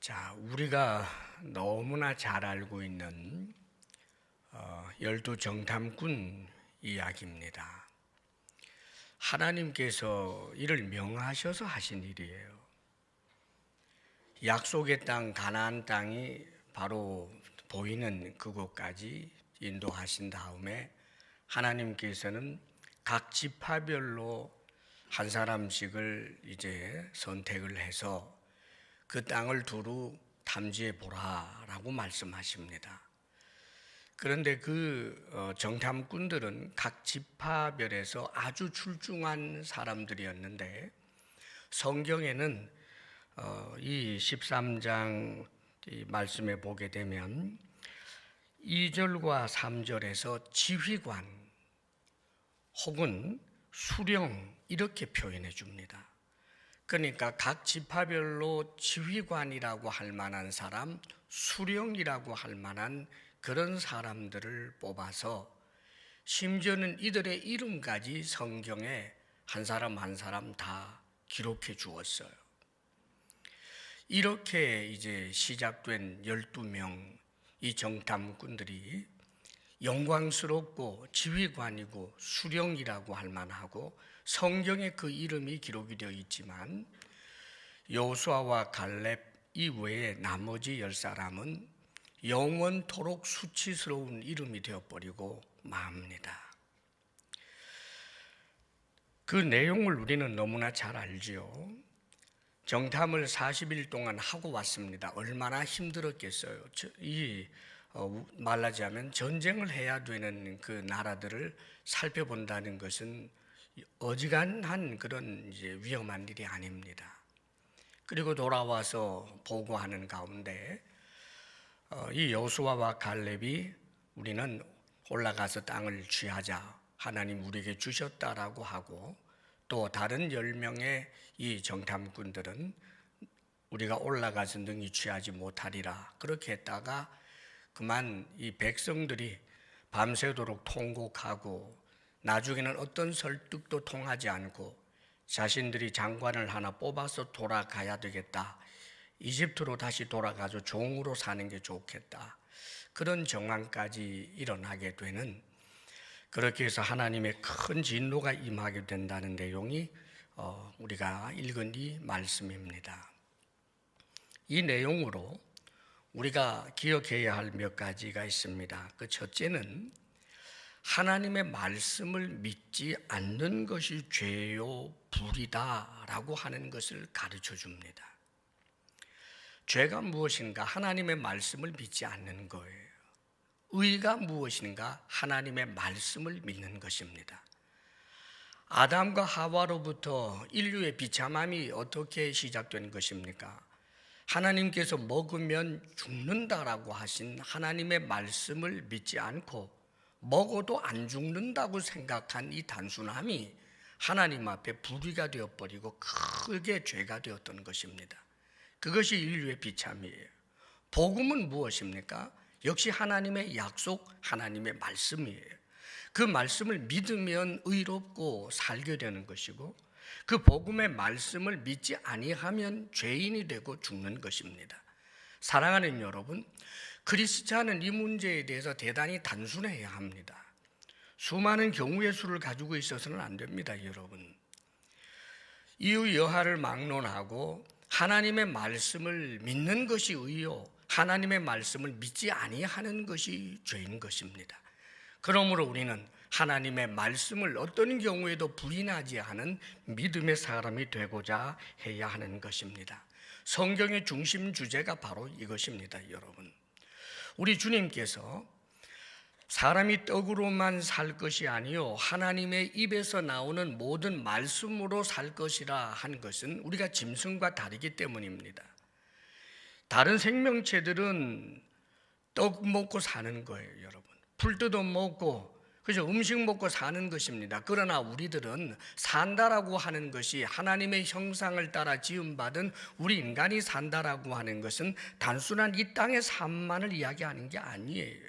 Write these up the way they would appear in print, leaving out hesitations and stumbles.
자, 우리가 너무나 잘 알고 있는 열두 정탐꾼 이야기입니다. 하나님께서 이를 명하셔서 하신 일이에요. 약속의 땅 가나안 땅이 바로 보이는 그곳까지 인도하신 다음에 하나님께서는 각 지파별로 한 사람씩을 이제 선택을 해서 그 땅을 두루 탐지해 보라라고 말씀하십니다. 그런데 그 정탐꾼들은 각 지파별에서 아주 출중한 사람들이었는데 성경에는 이 13장 말씀에 보게 되면 2절과 3절에서 지휘관 혹은 수령 이렇게 표현해 줍니다. 그러니까 각 지파별로 지휘관이라고 할 만한 사람, 수령이라고 할 만한 그런 사람들을 뽑아서 심지어는 이들의 이름까지 성경에 한 사람 한 사람 다 기록해 주었어요. 이렇게 이제 시작된 12명 이 정탐꾼들이 영광스럽고 지휘관이고 수령이라고 할 만하고 성경에 그 이름이 기록이 되어 있지만 여호수아와 갈렙 이외에 나머지 10사람은 영원토록 수치스러운 이름이 되어버리고 맙니다. 그 내용을 우리는 너무나 잘 알지요. 정탐을 40일 동안 하고 왔습니다. 얼마나 힘들었겠어요. 말하자면 전쟁을 해야 되는 그 나라들을 살펴본다는 것은 어지간한 그런 이제 위험한 일이 아닙니다. 그리고 돌아와서 보고하는 가운데 이 여호수아와 갈렙이 우리는 올라가서 땅을 취하자 하나님 우리에게 주셨다라고 하고 또 다른 10명의 이 정탐꾼들은 우리가 올라가서 능히 취하지 못하리라 그렇게 했다가 그만 이 백성들이 밤새도록 통곡하고 나중에는 어떤 설득도 통하지 않고 자신들이 장관을 하나 뽑아서 돌아가야 되겠다. 이집트로 다시 돌아가서 종으로 사는 게 좋겠다. 그런 정황까지 일어나게 되는 그렇게 해서 하나님의 큰 진노가 임하게 된다는 내용이 우리가 읽은 이 말씀입니다. 이 내용으로 우리가 기억해야 할 몇 가지가 있습니다. 그 첫째는 하나님의 말씀을 믿지 않는 것이 죄요 불이다라고 하는 것을 가르쳐 줍니다. 죄가 무엇인가? 하나님의 말씀을 믿지 않는 거예요. 의가 무엇인가? 하나님의 말씀을 믿는 것입니다. 아담과 하와로부터 인류의 비참함이 어떻게 시작된 것입니까? 하나님께서 먹으면 죽는다라고 하신 하나님의 말씀을 믿지 않고 먹어도 안 죽는다고 생각한 이 단순함이 하나님 앞에 불의가 되어버리고 크게 죄가 되었던 것입니다. 그것이 인류의 비참이에요. 복음은 무엇입니까? 역시 하나님의 약속, 하나님의 말씀이에요. 그 말씀을 믿으면 의롭고 살게 되는 것이고 그 복음의 말씀을 믿지 아니하면 죄인이 되고 죽는 것입니다. 사랑하는 여러분, 크리스찬은 이 문제에 대해서 대단히 단순해야 합니다. 수많은 경우의 수를 가지고 있어서는 안 됩니다, 여러분. 이유 여하를 막론하고 하나님의 말씀을 믿는 것이 의요, 하나님의 말씀을 믿지 아니하는 것이 죄인 것입니다. 그러므로 우리는 하나님의 말씀을 어떤 경우에도 부인하지 않은 믿음의 사람이 되고자 해야 하는 것입니다. 성경의 중심 주제가 바로 이것입니다, 여러분. 우리 주님께서 사람이 떡으로만 살 것이 아니요 하나님의 입에서 나오는 모든 말씀으로 살 것이라 한 것은 우리가 짐승과 다르기 때문입니다. 다른 생명체들은 떡 먹고 사는 거예요, 여러분. 풀 뜯어 먹고 그래서 음식 먹고 사는 것입니다. 그러나 우리들은 산다라고 하는 것이 하나님의 형상을 따라 지음받은 우리 인간이 산다라고 하는 것은 단순한 이 땅의 삶만을 이야기하는 게 아니에요.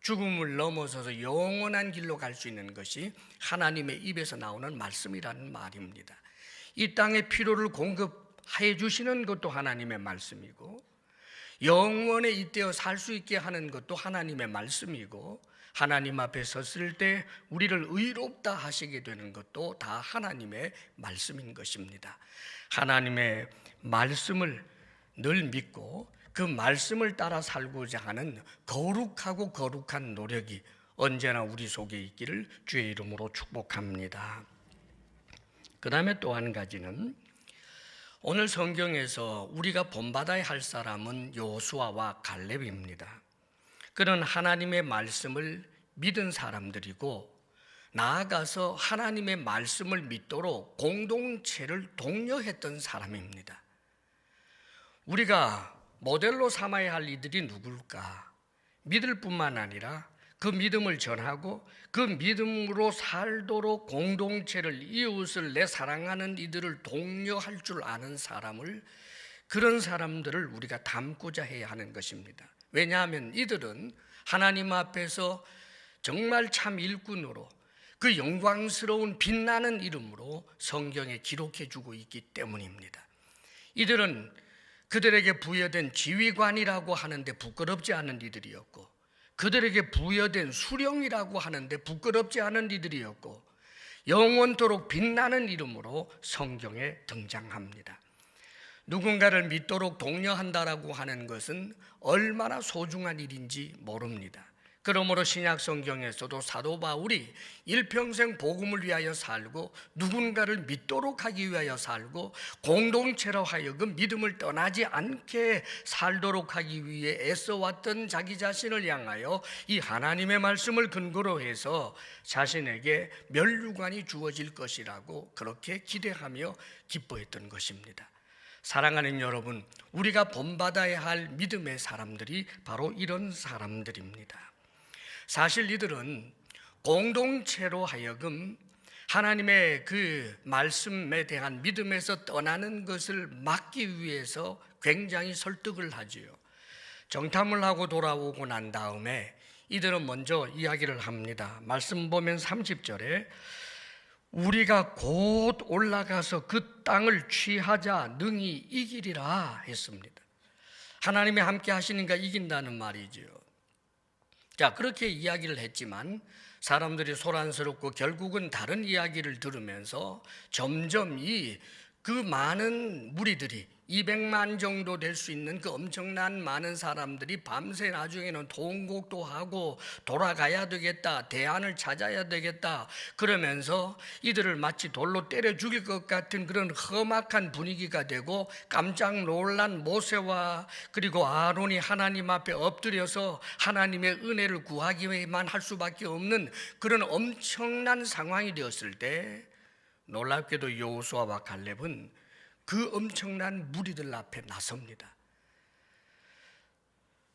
죽음을 넘어서서 영원한 길로 갈 수 있는 것이 하나님의 입에서 나오는 말씀이라는 말입니다. 이 땅의 필요를 공급해 주시는 것도 하나님의 말씀이고 영원에 잇대어 살 수 있게 하는 것도 하나님의 말씀이고, 하나님 앞에 섰을 때 우리를 의롭다 하시게 되는 것도 다 하나님의 말씀인 것입니다. 하나님의 말씀을 늘 믿고 그 말씀을 따라 살고자 하는 거룩하고 거룩한 노력이 언제나 우리 속에 있기를 주의 이름으로 축복합니다. 그 다음에 또 한 가지는, 오늘 성경에서 우리가 본받아야 할 사람은 여호수아와 갈렙입니다. 그는 하나님의 말씀을 믿은 사람들이고, 나아가서 하나님의 말씀을 믿도록 공동체를 독려했던 사람입니다. 우리가 모델로 삼아야 할 이들이 누굴까? 믿을 뿐만 아니라 그 믿음을 전하고 그 믿음으로 살도록 공동체를, 이웃을, 내 사랑하는 이들을 독려할 줄 아는 사람을, 그런 사람들을 우리가 닮고자 해야 하는 것입니다. 왜냐하면 이들은 하나님 앞에서 정말 참 일꾼으로 그 영광스러운 빛나는 이름으로 성경에 기록해 주고 있기 때문입니다. 이들은 그들에게 부여된 지휘관이라고 하는데 부끄럽지 않은 이들이었고, 그들에게 부여된 수령이라고 하는데 부끄럽지 않은 이들이었고, 영원토록 빛나는 이름으로 성경에 등장합니다. 누군가를 믿도록 독려한다라고 하는 것은 얼마나 소중한 일인지 모릅니다. 그러므로 신약 성경에서도 사도 바울이 일평생 복음을 위하여 살고 누군가를 믿도록 하기 위하여 살고 공동체로 하여금 믿음을 떠나지 않게 살도록 하기 위해 애써왔던 자기 자신을 향하여 이 하나님의 말씀을 근거로 해서 자신에게 면류관이 주어질 것이라고 그렇게 기대하며 기뻐했던 것입니다. 사랑하는 여러분, 우리가 본받아야 할 믿음의 사람들이 바로 이런 사람들입니다. 사실 이들은 공동체로 하여금 하나님의 그 말씀에 대한 믿음에서 떠나는 것을 막기 위해서 굉장히 설득을 하지요. 정탐을 하고 돌아오고 난 다음에 이들은 먼저 이야기를 합니다. 말씀 보면 30절에 우리가 곧 올라가서 그 땅을 취하자 능히 이기리라 했습니다. 하나님이 함께 하시니까 이긴다는 말이지요. 자, 그렇게 이야기를 했지만 사람들이 소란스럽고 결국은 다른 이야기를 들으면서 점점 그 많은 무리들이 200만 정도 될 수 있는 그 엄청난 많은 사람들이 밤새 나중에는 통곡도 하고 돌아가야 되겠다, 대안을 찾아야 되겠다 그러면서 이들을 마치 돌로 때려 죽일 것 같은 그런 험악한 분위기가 되고, 깜짝 놀란 모세와 그리고 아론이 하나님 앞에 엎드려서 하나님의 은혜를 구하기만 할 수밖에 없는 그런 엄청난 상황이 되었을 때, 놀랍게도 여호수아와 갈렙은 그 엄청난 무리들 앞에 나섭니다.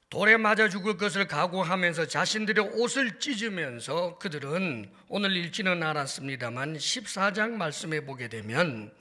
돌에 맞아 죽을 것을 각오하면서 자신들의 옷을 찢으면서 그들은, 오늘 읽지는 않았습니다만 14장 말씀에 보게 되면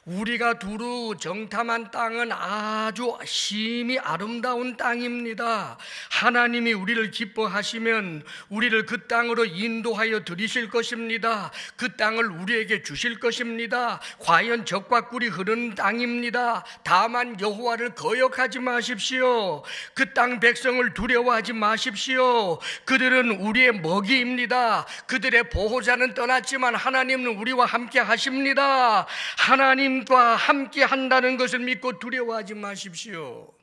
우리가 두루 정탐한 땅은 아주 심히 아름다운 땅입니다. 하나님이 우리를 기뻐하시면 우리를 그 땅으로 인도하여 들이실 것입니다. 그 땅을 우리에게 주실 것입니다. 과연 젖과 꿀이 흐르는 땅입니다. 다만 여호와를 거역하지 마십시오. 그 땅 백성을 두려워하지 마십시오. 그들은 우리의 먹이입니다. 그들의 보호자는 떠났지만 하나님은 우리와 함께 하십니다. 하나님과 함께 한다는 것을 믿고 두려워하지 마십시오.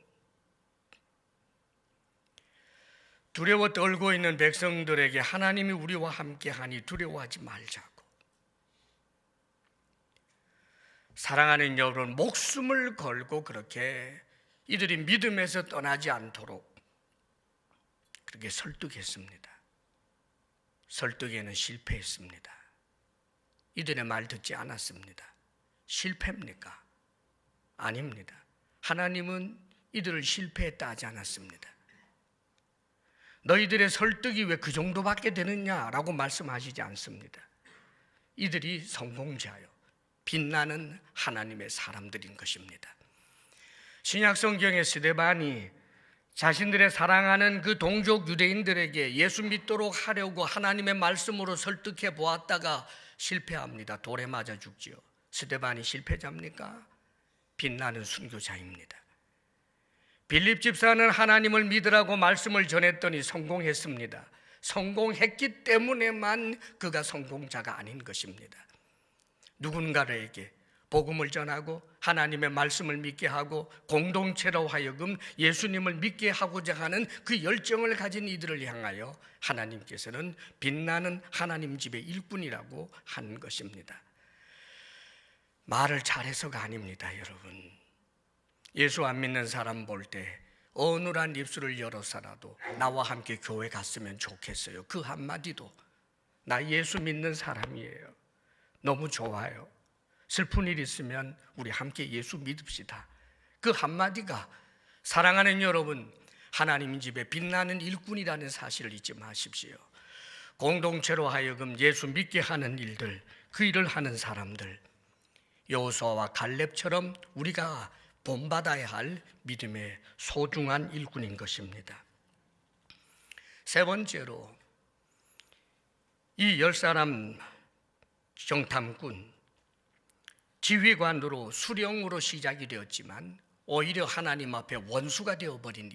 두려워 떨고 있는 백성들에게 하나님이 우리와 함께 하니 두려워하지 말자고. 사랑하는 여러분, 목숨을 걸고 그렇게 이들이 믿음에서 떠나지 않도록 그렇게 설득했습니다. 설득에는 실패했습니다. 이들의 말 듣지 않았습니다. 실패입니까? 아닙니다. 하나님은 이들을 실패했다 하지 않았습니다. 너희들의 설득이 왜 그 정도밖에 되느냐라고 말씀하시지 않습니다. 이들이 성공자요, 빛나는 하나님의 사람들인 것입니다. 신약 성경의 스데반이 자신들의 사랑하는 그 동족 유대인들에게 예수 믿도록 하려고 하나님의 말씀으로 설득해 보았다가 실패합니다. 돌에 맞아 죽지요. 스데반이 실패자입니까? 빛나는 순교자입니다. 빌립 집사는 하나님을 믿으라고 말씀을 전했더니 성공했습니다. 성공했기 때문에만 그가 성공자가 아닌 것입니다. 누군가에게 복음을 전하고 하나님의 말씀을 믿게 하고 공동체로 하여금 예수님을 믿게 하고자 하는 그 열정을 가진 이들을 향하여 하나님께서는 빛나는 하나님 집의 일꾼이라고 한 것입니다. 말을 잘해서가 아닙니다, 여러분. 예수 안 믿는 사람 볼 때 어눌한 입술을 열어서라도 나와 함께 교회 갔으면 좋겠어요. 그 한마디도 나 예수 믿는 사람이에요. 너무 좋아요. 슬픈 일 있으면 우리 함께 예수 믿읍시다. 그 한마디가 사랑하는 여러분, 하나님 집에 빛나는 일꾼이라는 사실을 잊지 마십시오. 공동체로 하여금 예수 믿게 하는 일들, 그 일을 하는 사람들, 여호수아와 갈렙처럼 우리가 본받아야 할 믿음의 소중한 일꾼인 것입니다. 세 번째로, 이 10사람 정탐꾼, 지휘관으로 수령으로 시작이 되었지만 오히려 하나님 앞에 원수가 되어버린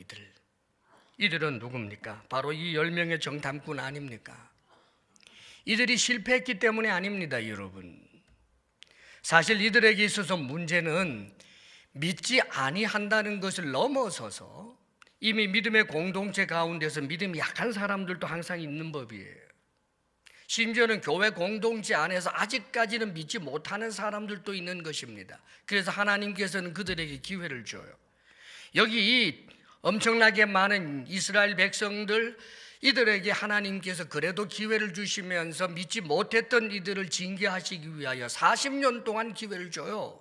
이들은 누굽니까? 바로 이 10명의 정탐꾼 아닙니까? 이들이 실패했기 때문에 아닙니다, 여러분. 사실 이들에게 있어서 문제는 믿지 아니한다는 것을 넘어서서 이미 믿음의 공동체 가운데서 믿음이 약한 사람들도 항상 있는 법이에요. 심지어는 교회 공동체 안에서 아직까지는 믿지 못하는 사람들도 있는 것입니다. 그래서 하나님께서는 그들에게 기회를 줘요. 여기 이 엄청나게 많은 이스라엘 백성들, 이들에게 하나님께서 그래도 기회를 주시면서 믿지 못했던 이들을 징계하시기 위하여 40년 동안 기회를 줘요.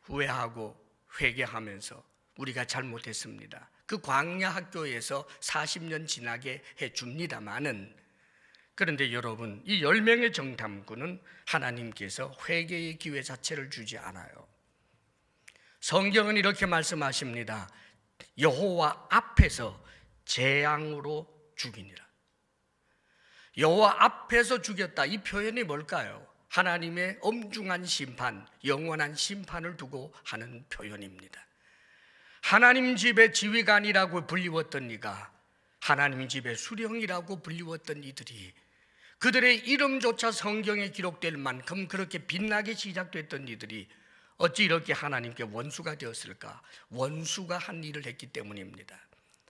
후회하고 회개하면서 우리가 잘못했습니다. 그 광야 학교에서 40년 지나게 해줍니다마는, 그런데 여러분, 이 10명의 정탐꾼은 하나님께서 회개의 기회 자체를 주지 않아요. 성경은 이렇게 말씀하십니다. 여호와 앞에서 재앙으로 죽이니라. 여호와 앞에서 죽였다, 이 표현이 뭘까요? 하나님의 엄중한 심판, 영원한 심판을 두고 하는 표현입니다. 하나님 집의 지휘관이라고 불리웠던 이가 하나님 집의 수령이라고 불리웠던 이들이, 그들의 이름조차 성경에 기록될 만큼 그렇게 빛나게 시작됐던 이들이 어찌 이렇게 하나님께 원수가 되었을까? 원수가 한 일을 했기 때문입니다.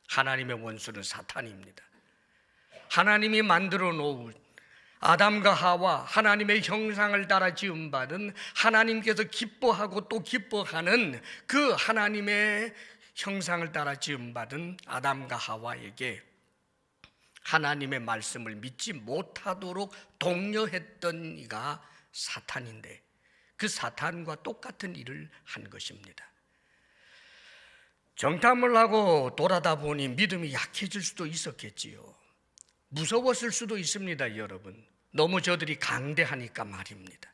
하나님의 원수는 사탄입니다. 하나님이 만들어 놓은 아담과 하와, 하나님의 형상을 따라 지음받은, 하나님께서 기뻐하고 또 기뻐하는 그 하나님의 형상을 따라 지음받은 아담과 하와에게 하나님의 말씀을 믿지 못하도록 독려했던 이가 사탄인데, 그 사탄과 똑같은 일을 한 것입니다. 정탐을 하고 돌아다 보니 믿음이 약해질 수도 있었겠지요. 무서웠을 수도 있습니다, 여러분. 너무 저들이 강대하니까 말입니다.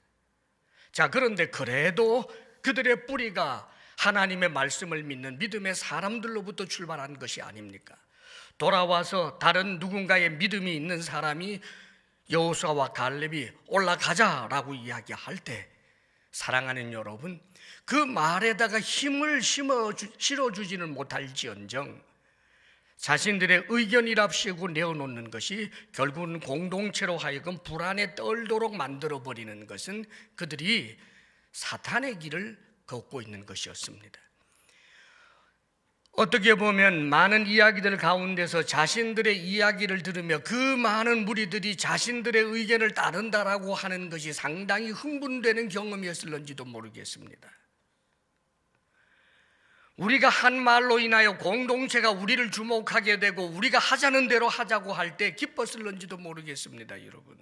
자, 그런데 그래도 그들의 뿌리가 하나님의 말씀을 믿는 믿음의 사람들로부터 출발한 것이 아닙니까? 돌아와서 다른 누군가의 믿음이 있는 사람이 여호수아와 갈렙이 올라가자라고 이야기할 때, 사랑하는 여러분, 그 말에다가 힘을 실어주지는 못할지언정 자신들의 의견이랍시고 내어놓는 것이 결국은 공동체로 하여금 불안에 떨도록 만들어버리는 것은 그들이 사탄의 길을 걷고 있는 것이었습니다. 어떻게 보면 많은 이야기들 가운데서 자신들의 이야기를 들으며 그 많은 무리들이 자신들의 의견을 따른다라고 하는 것이 상당히 흥분되는 경험이었을런지도 모르겠습니다. 우리가 한 말로 인하여 공동체가 우리를 주목하게 되고 우리가 하자는 대로 하자고 할 때 기뻤을런지도 모르겠습니다, 여러분.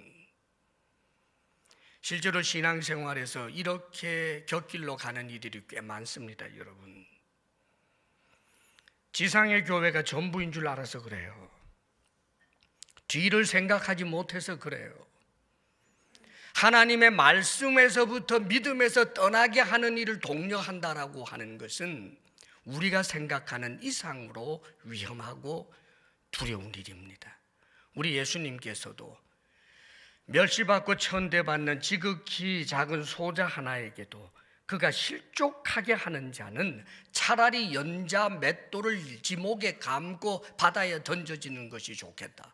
실제로 신앙생활에서 이렇게 곁길로 가는 이들이 꽤 많습니다, 여러분. 지상의 교회가 전부인 줄 알아서 그래요. 뒤를 생각하지 못해서 그래요. 하나님의 말씀에서부터 믿음에서 떠나게 하는 일을 독려한다라고 하는 것은 우리가 생각하는 이상으로 위험하고 두려운 일입니다. 우리 예수님께서도 멸시받고 천대받는 지극히 작은 소자 하나에게도 그가 실족하게 하는 자는 차라리 연자 맷돌을 지목에 감고 바다에 던져지는 것이 좋겠다.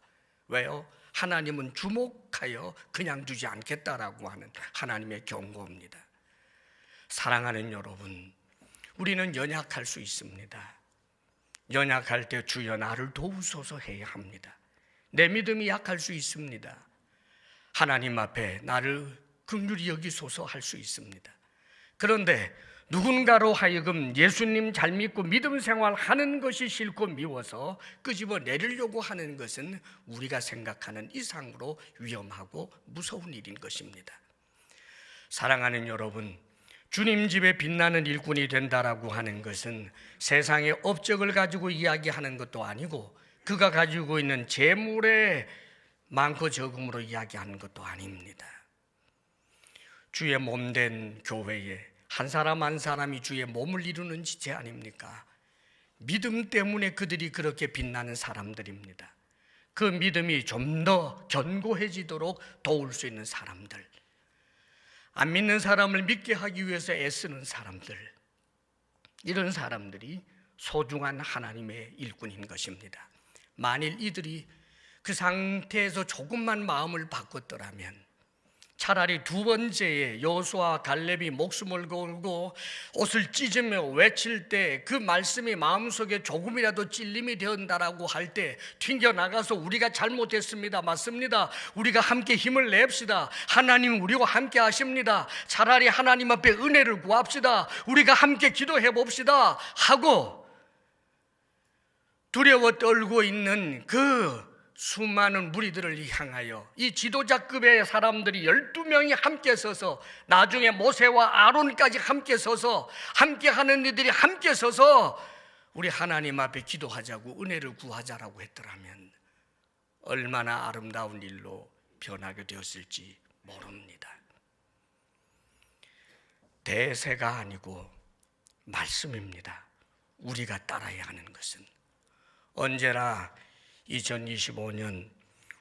왜요? 하나님은 주목하여 그냥 두지 않겠다라고 하는 하나님의 경고입니다. 사랑하는 여러분, 우리는 연약할 수 있습니다. 연약할 때 주여 나를 도우소서 해야 합니다. 내 믿음이 약할 수 있습니다. 하나님 앞에 나를 긍휼히 여기소서 할 수 있습니다. 그런데 누군가로 하여금 예수님 잘 믿고 믿음 생활하는 것이 싫고 미워서 끄집어 내리려고 하는 것은 우리가 생각하는 이상으로 위험하고 무서운 일인 것입니다. 사랑하는 여러분, 주님 집에 빛나는 일꾼이 된다라고 하는 것은 세상의 업적을 가지고 이야기하는 것도 아니고 그가 가지고 있는 재물의 많고 적음으로 이야기하는 것도 아닙니다. 주의 몸된 교회에 한 사람 한 사람이 주의 몸을 이루는 지체 아닙니까? 믿음 때문에 그들이 그렇게 빛나는 사람들입니다. 그 믿음이 좀 더 견고해지도록 도울 수 있는 사람들, 안 믿는 사람을 믿게 하기 위해서 애쓰는 사람들, 이런 사람들이 소중한 하나님의 일꾼인 것입니다. 만일 이들이 그 상태에서 조금만 마음을 바꿨더라면 차라리 두 번째에 여호수아와 갈렙이 목숨을 걸고 옷을 찢으며 외칠 때 그 말씀이 마음속에 조금이라도 찔림이 되었다라고 할 때 튕겨나가서 우리가 잘못했습니다, 맞습니다, 우리가 함께 힘을 냅시다, 하나님 우리와 함께 하십니다, 차라리 하나님 앞에 은혜를 구합시다, 우리가 함께 기도해 봅시다 하고 두려워 떨고 있는 그 수많은 무리들을 향하여 이 지도자급의 사람들이 12명이 함께 서서, 나중에 모세와 아론까지 함께 서서, 함께 하는 이들이 함께 서서 우리 하나님 앞에 기도하자고 은혜를 구하자라고 했더라면 얼마나 아름다운 일로 변하게 되었을지 모릅니다. 대세가 아니고 말씀입니다. 우리가 따라야 하는 것은 언제나 2025년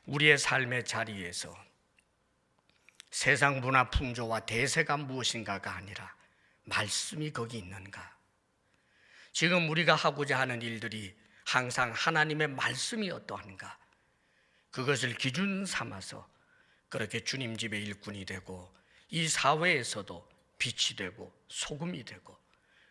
우리의 삶의 자리에서 세상 문화 풍조와 대세가 무엇인가가 아니라 말씀이 거기 있는가? 지금 우리가 하고자 하는 일들이 항상 하나님의 말씀이 어떠한가? 그것을 기준 삼아서 그렇게 주님 집의 일꾼이 되고 이 사회에서도 빛이 되고 소금이 되고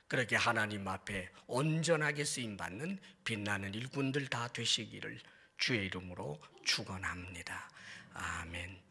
그렇게 하나님 앞에 온전하게 쓰임받는 빛나는 일꾼들 다 되시기를 주의 이름으로 축원합니다. 아멘.